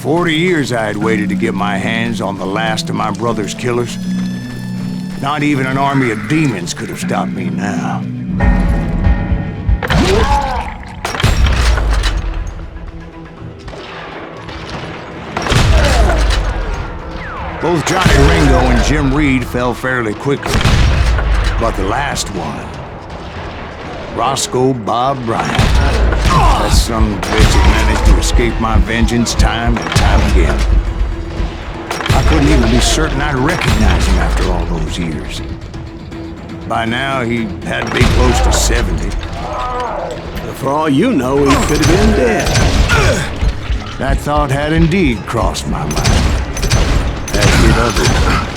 40 years I had waited to get my hands on the last of my brother's killers. Not even an army of demons could have stopped me now. Both Johnny Ringo and Jim Reed fell fairly quickly. But the last one, Roscoe Bob Bryant, that son of a bitch had managed to escape my vengeance time and time again. I couldn't even be certain I'd recognize him after all those years. By now, he had to be close to 70. But for all you know, he could have been dead. That thought had indeed crossed my mind. As did others.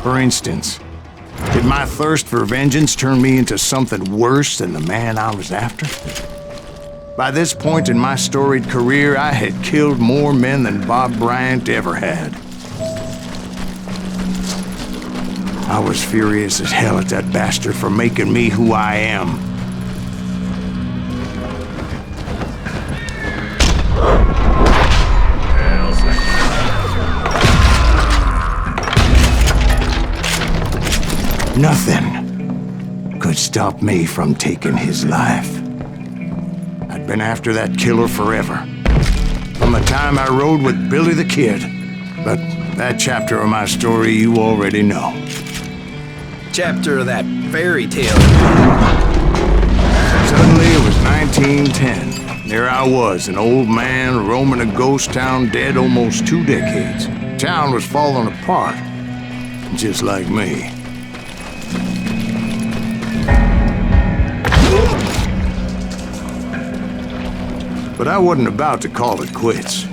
For instance, did my thirst for vengeance turn me into something worse than the man I was after? By this point in my storied career, I had killed more men than Bob Bryant ever had. I was furious as hell at that bastard for making me who I am. Nothing could stop me from taking his life. I'd been after that killer forever, from the time I rode with Billy the Kid. But that chapter of my story you already know. Chapter of that fairy tale. Suddenly it was 1910. There I was, an old man roaming a ghost town dead almost 2 decades. Town was falling apart, just like me. But I wasn't about to call it quits.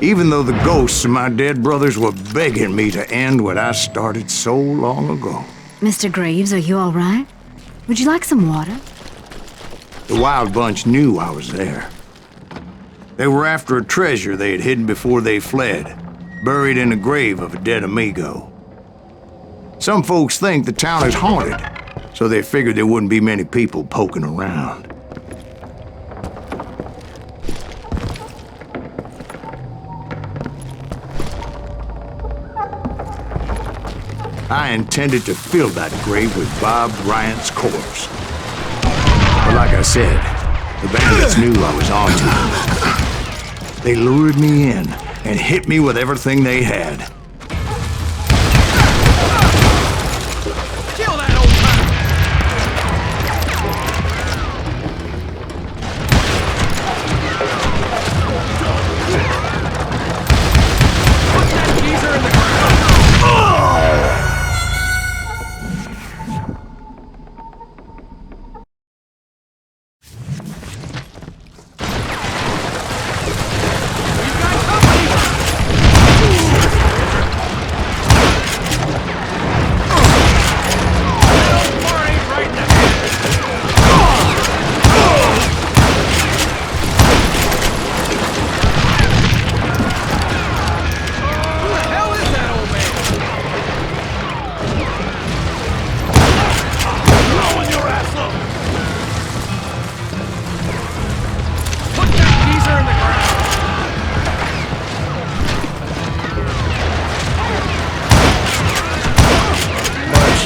Even though the ghosts of my dead brothers were begging me to end what I started so long ago. Mr. Graves, are you all right? Would you like some water? The Wild Bunch knew I was there. They were after a treasure they had hidden before they fled, buried in the grave of a dead amigo. Some folks think the town is haunted, so they figured there wouldn't be many people poking around. I intended to fill that grave with Bob Bryant's corpse. But like I said, the bandits knew I was onto them. They lured me in and hit me with everything they had. Kill that old man! Put that geezer in the ground!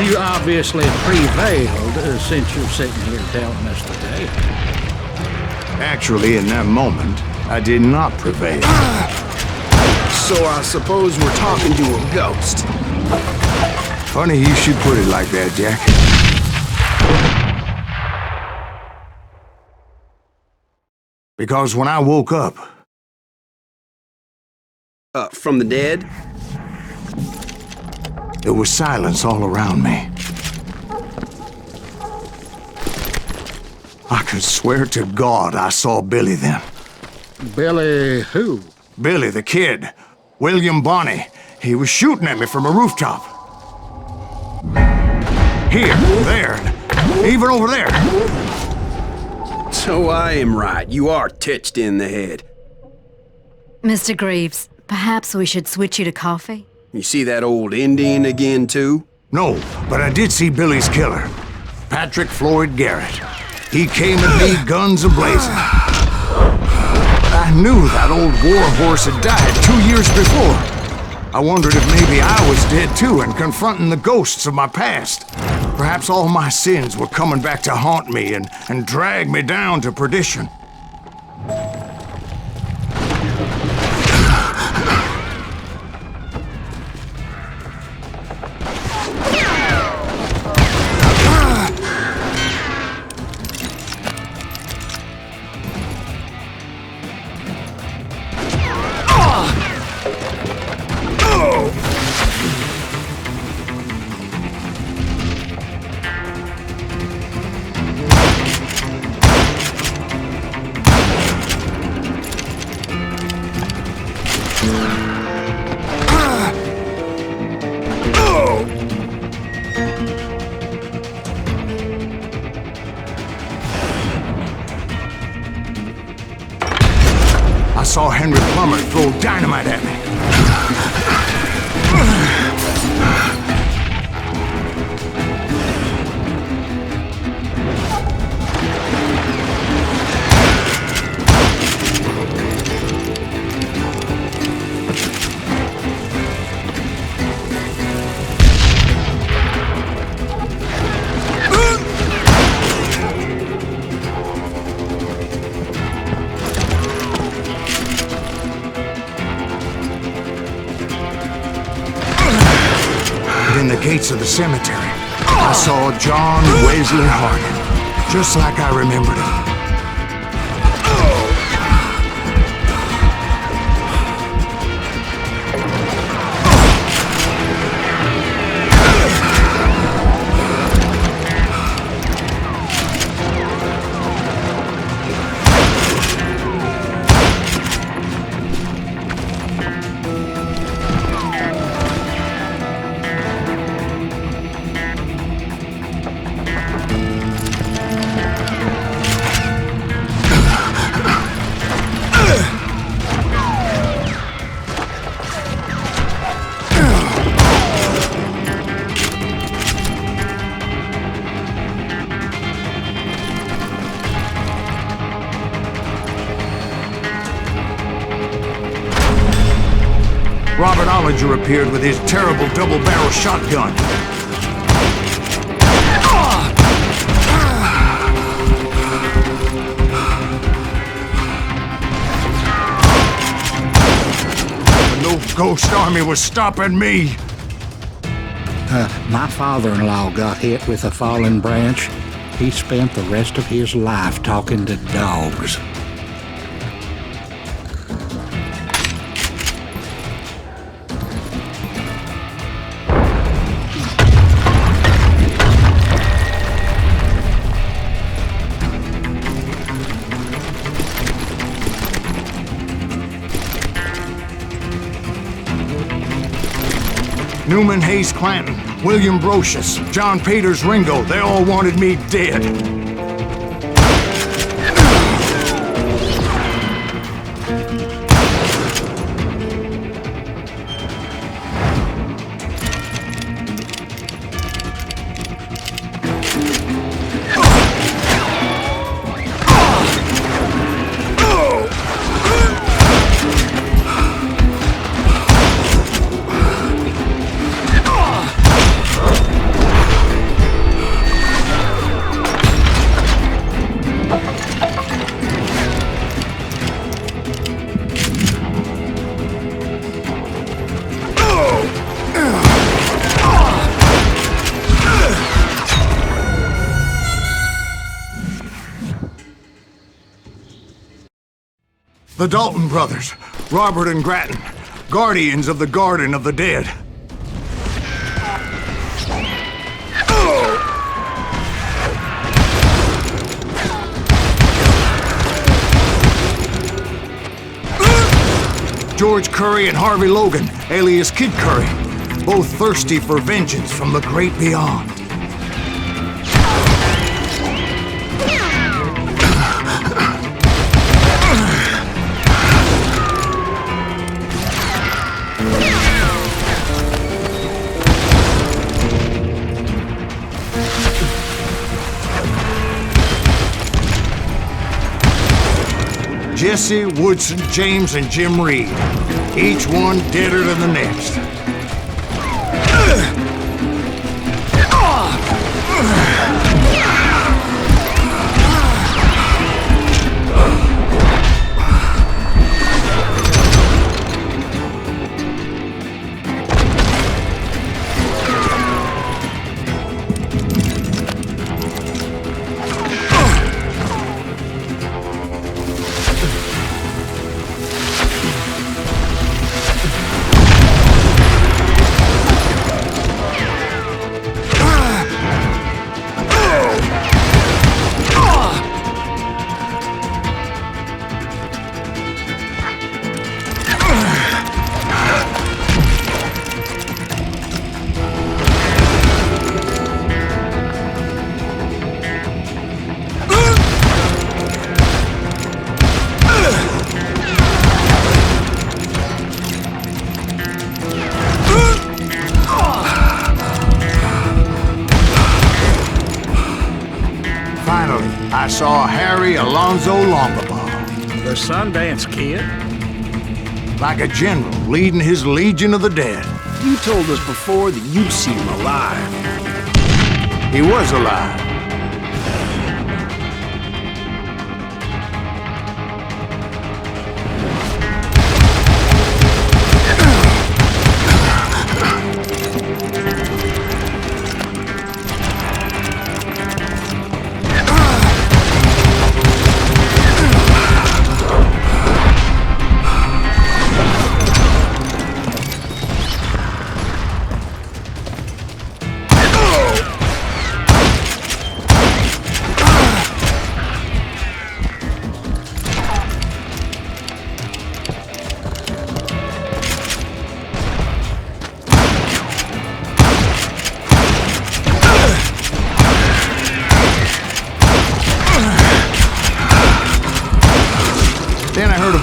You obviously prevailed since you're sitting here telling us today. Actually, in that moment, I did not prevail. So I suppose we're talking to a ghost. Funny you should put it like that, Jack. Because when I woke up... From the dead? There was silence all around me. I could swear to God I saw Billy then. Billy who? Billy, the kid. William Bonney. He was shooting at me from a rooftop. Here, there, and even over there. So I am right. You are touched in the head. Mr. Greaves, perhaps we should switch you to coffee? You see that old Indian again, too? No, but I did see Billy's killer. Patrick Floyd Garrett. He came at me guns a-blazing. I knew that old war horse had died 2 years before. I wondered if maybe I was dead too and confronting the ghosts of my past. Perhaps all my sins were coming back to haunt me and drag me down to perdition. I saw Henry Plummer throw dynamite at me. In the gates of the cemetery, I saw John Wesley Hardin, just like I remembered him. Robert Ollinger appeared with his terrible double-barrel shotgun. But no ghost army was stopping me. My father-in-law got hit with a fallen branch. He spent the rest of his life talking to dogs. Newman Hayes Clanton, William Brocious, John Peters Ringo, they all wanted me dead. The Dalton brothers, Robert and Grattan, guardians of the Garden of the Dead. George Curry and Harvey Logan, alias Kid Curry, both thirsty for vengeance from the great beyond. Jesse, Woodson, James, and Jim Reed. Each one deader than the next. I saw Harry Alonzo Longabaugh. The Sundance Kid? Like a general leading his legion of the dead. You told us before that you'd seen him alive. He was alive.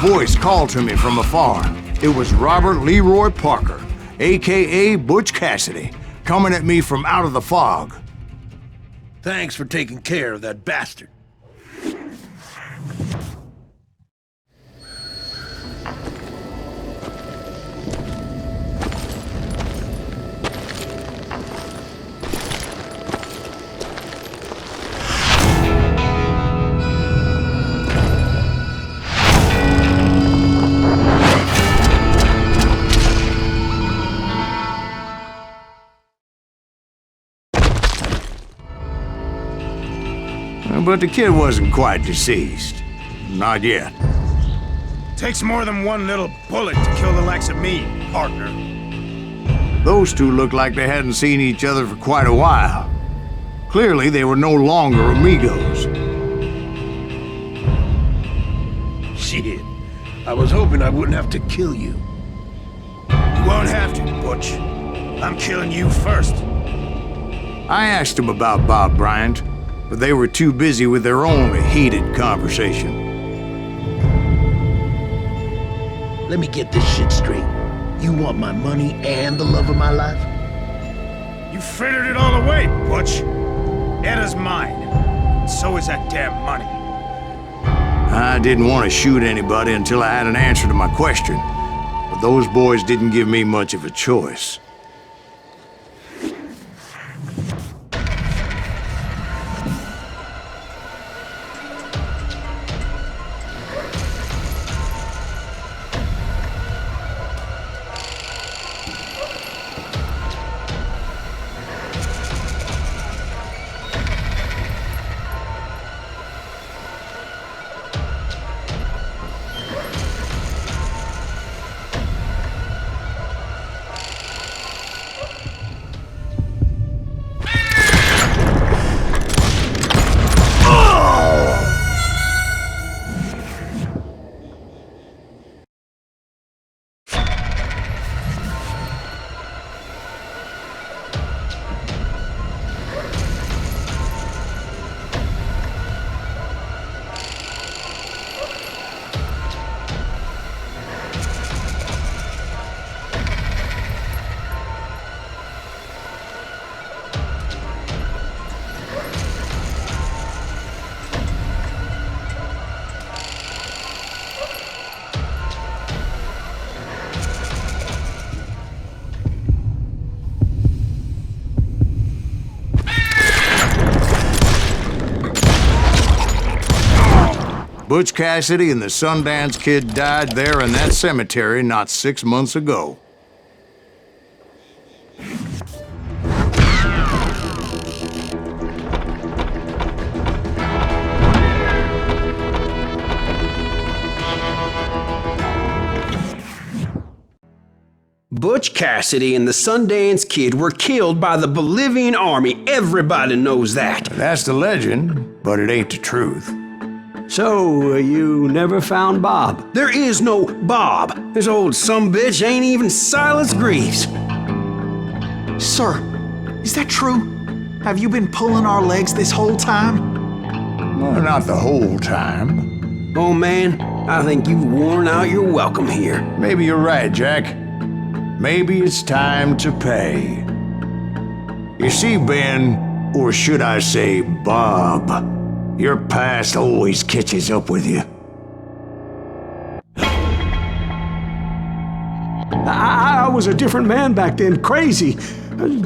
Voice called to me from afar. It was Robert Leroy Parker, a.k.a. Butch Cassidy, coming at me from out of the fog. Thanks for taking care of that bastard. But the kid wasn't quite deceased. Not yet. Takes more than one little bullet to kill the likes of me, partner. Those two looked like they hadn't seen each other for quite a while. Clearly, they were no longer amigos. Shit. I was hoping I wouldn't have to kill you. You won't have to, Butch. I'm killing you first. I asked him about Bob Bryant, but they were too busy with their own heated conversation. Let me get this shit straight. You want my money and the love of my life? You frittered it all away, Butch. Edda's mine. So is that damn money. I didn't want to shoot anybody until I had an answer to my question, but those boys didn't give me much of a choice. Butch Cassidy and the Sundance Kid died there in that cemetery not 6 months ago. Butch Cassidy and the Sundance Kid were killed by the Bolivian army. Everybody knows that. That's the legend, but it ain't the truth. So, you never found Bob? There is no Bob. This old sumbitch ain't even Silas Greaves. Sir, is that true? Have you been pulling our legs this whole time? Well, not the whole time. Oh man, I think you've worn out your welcome here. Maybe you're right, Jack. Maybe it's time to pay. You see, Ben, or should I say Bob, your past always catches up with you. I was a different man back then, crazy.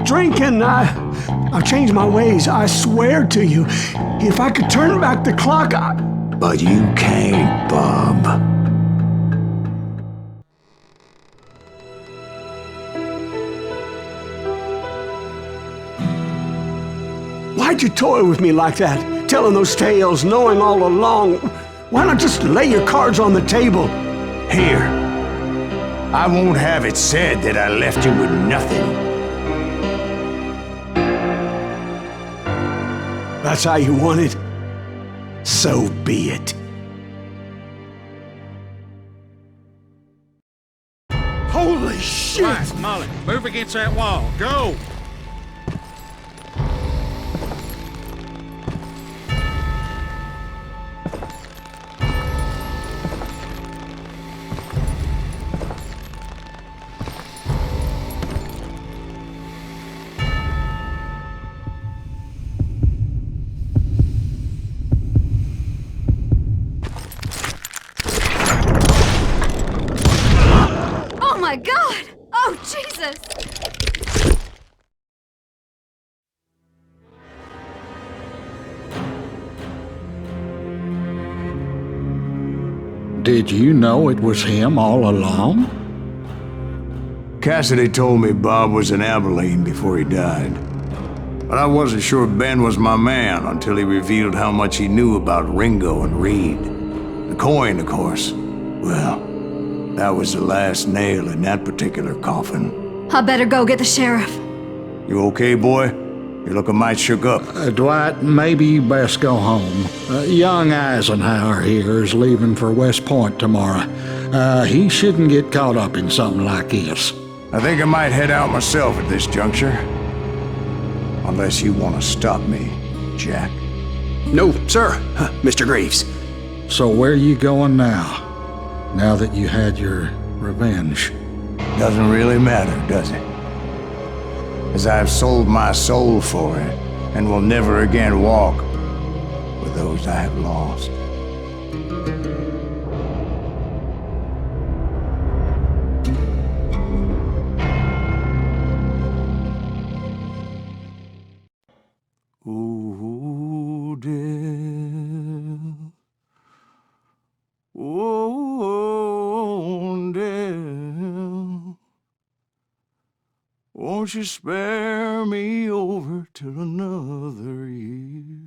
Drinking, I've changed my ways, I swear to you. If I could turn back the clock, But you can't, Bob. Why'd you toy with me like that? Telling those tales, knowing all along. Why not just lay your cards on the table? Here. I won't have it said that I left you with nothing. That's how you want it? So be it. Holy shit! Right, Molly, move against that wall. Go! Oh my God! Oh, Jesus! Did you know it was him all along? Cassidy told me Bob was in Abilene before he died. But I wasn't sure Ben was my man until he revealed how much he knew about Ringo and Reed. The coin, of course. Well, that was the last nail in that particular coffin. I better go get the sheriff. You okay, boy? You're looking mighty shook up. Dwight, maybe you best go home. Young Eisenhower here is leaving for West Point tomorrow. He shouldn't get caught up in something like this. I think I might head out myself at this juncture. Unless you want to stop me, Jack. No, sir, Mr. Greaves. So where you going now? Now that you had your revenge? Doesn't really matter, does it? As I've sold my soul for it, and will never again walk with those I have lost. Ooh, dear. Oh, dear. Won't you spare me over till another year?